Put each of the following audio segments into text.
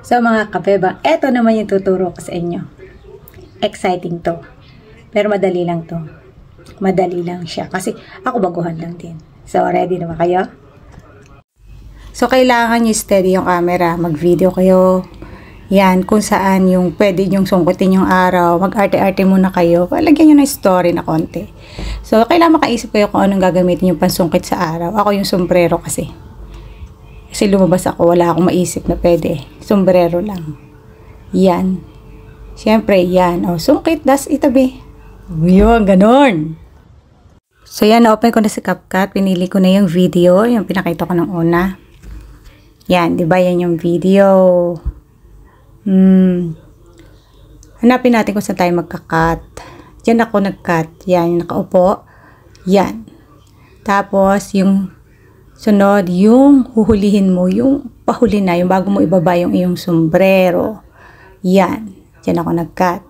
So mga kabebang, eto naman yung tuturo ko sa inyo. Exciting to. Pero madali lang to. Madali lang siya. Kasi ako baguhan lang din. So ready na ba kayo? So kailangan nyo steady yung camera. Mag-video kayo. Yan, kung saan yung pwede nyong sungkutin yung araw. Mag-arte-arte muna kayo. Lagyan nyo ng story na konti. So kailangan makaisip kayo kung anong gagamitin yung pansungkit sa araw. Ako yung sombrero kasi. Kasi lumabas ako, wala akong maisip na pwede. Sombrero lang. Yan. Siyempre, yan. O, sungkit, das itabi. Yun, ganon. So, yan, na-open ko na si CapCut. Pinili ko na yung video, yung pinakita ko ng una. Yan, di ba yan yung video? Hanapin natin kung saan tayo magka-cut. Diyan ako nag-cut. Yan, nakaupo. Yan. Tapos, yung sunod, yung huhulihin mo, yung pahuli na, yung bago mo ibaba yung iyong sombrero. Yan. Diyan ako nag-cut.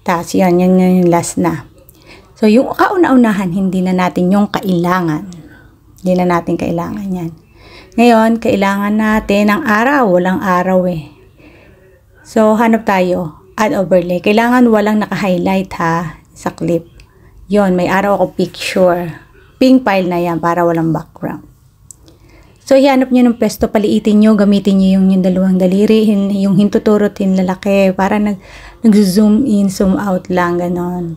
Tapos, yan yung last na. So, yung kauna-unahan, hindi na natin yung kailangan. Hindi na natin kailangan yan. Ngayon, kailangan natin ng araw. Walang araw eh. So, hanap tayo. Add overlay. Kailangan walang naka-highlight ha, sa clip. Yon, may araw ako picture. Pink file na yan para walang background. So, ihanap nyo ng pwesto, paliitin nyo, gamitin nyo yung dalawang daliri, yung hintuturot, lalaki, para nag-zoom in, zoom out lang, ganon.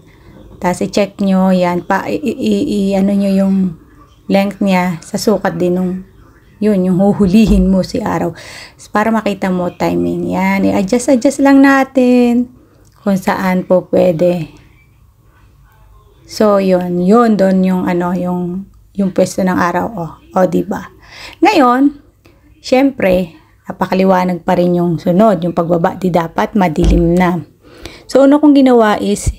Tapos, i-check nyo, yan, ano nyo yung length niya, sa sukat din nung, yun, yung huhulihin mo si araw. Para makita mo timing, yan, i-adjust lang natin, kung saan po pwede. So, yun doon yung ano, yung pwesto ng araw, o diba? Ngayon, syempre, napakaliwanag pa rin yung sunod, yung pagbaba, di dapat madilim na. So, una kong ginawa is,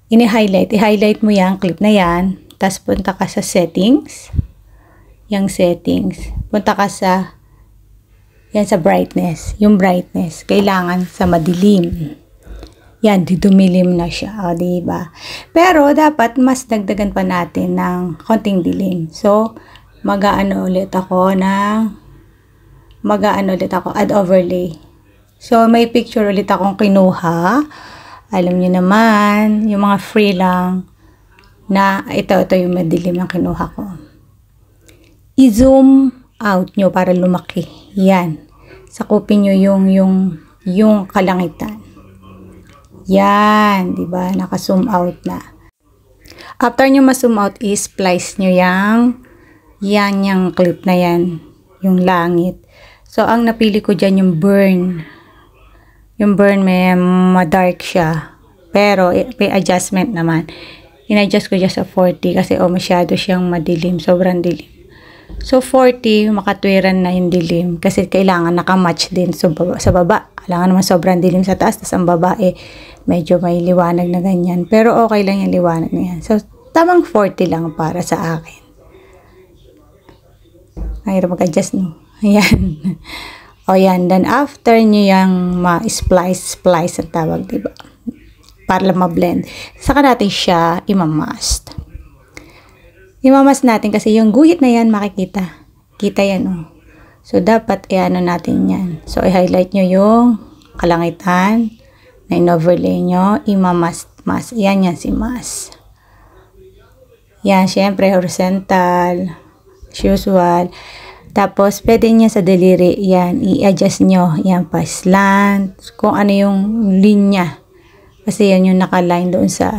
i-highlight mo yung clip na yan, tapos punta ka sa settings, yung settings, punta ka sa, yan sa brightness, yung brightness, kailangan sa madilim. Yan, dumilim na siya, o, diba? Pero, dapat mas dagdagan pa natin ng konting dilim. So, mag-aano ulit ako, add overlay. So, may picture ulit akong kinuha. Alam nyo naman, yung mga free lang, na ito yung madilim ang kinuha ko. I-zoom out nyo para lumaki. Yan. Sakupin nyo yung kalangitan. Yan, 'di ba? Naka-zoom out na. After nyo ma-zoom out, i-splice nyo yung clip na yan, yung langit. So, ang napili ko dyan yung burn. Yung burn, may ma-dark siya. Pero, may adjustment naman. In-adjust ko dyan sa 40 kasi masyado siyang madilim. Sobrang dilim. So, 40, makatwiran na yung dilim. Kasi kailangan nakamatch din sa baba. Kailangan naman sobrang dilim sa taas. Tapos ang baba, medyo may liwanag na ganyan. Pero okay lang yung liwanag na yan. So, tamang 40 lang para sa akin. Mahirap mag-adjust, no? Ayan. O yan. Then, after nyo yung ma-splice ang tawag, diba? Para lang ma-blend. Saka natin siya imamast. Imamast natin kasi yung guhit na yan makikita. Kita yan, oh. So, dapat i-ano natin yan. So, i-highlight nyo yung kalangitan na in-overlay nyo. Imamast. Yan si mask. Yan, syempre, horizontal. Usual. Tapos, pwede niya sa daliri. Yan, i-adjust nyo. Yan, pa slant. Kung ano yung linya. Kasi yan yung nakaline doon sa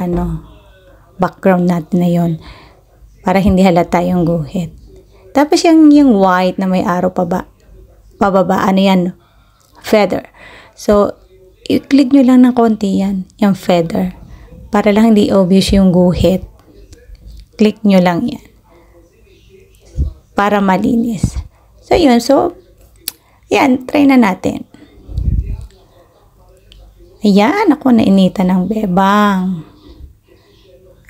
background natin na yun. Para hindi halata yung guhit. Tapos yung white na may araw pababa, ano yan? Feather. So, i-click nyo lang ng konti yan, yung feather. Para lang hindi obvious yung guhit. Click nyo lang yan. Para malinis. So, yun. So, yan. Try na natin. Ayan. Ako, nainitan ng bebang.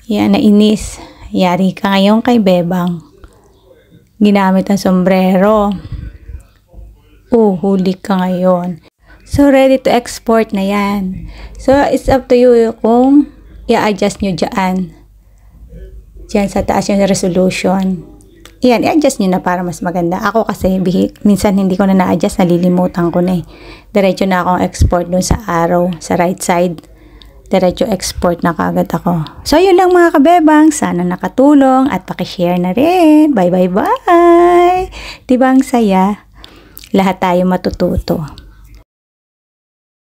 Yan, nainis. Yari ka ngayon kay bebang. Ginamit ang sombrero. Huli ka ngayon. So, ready to export na yan. So, it's up to you kung i-adjust nyo dyan. Diyan sa taas yung resolution. Yan, i-adjust nyo na para mas maganda. Ako kasi, minsan hindi ko na na-adjust, nalilimutan ko na eh. Diretso na akong export dun sa arrow, sa right side. Diretso export na kagad ako. So, yun lang mga kabebang. Sana nakatulong at pakishare na rin. Bye, bye, bye! Diba ang saya? Lahat tayo matututo.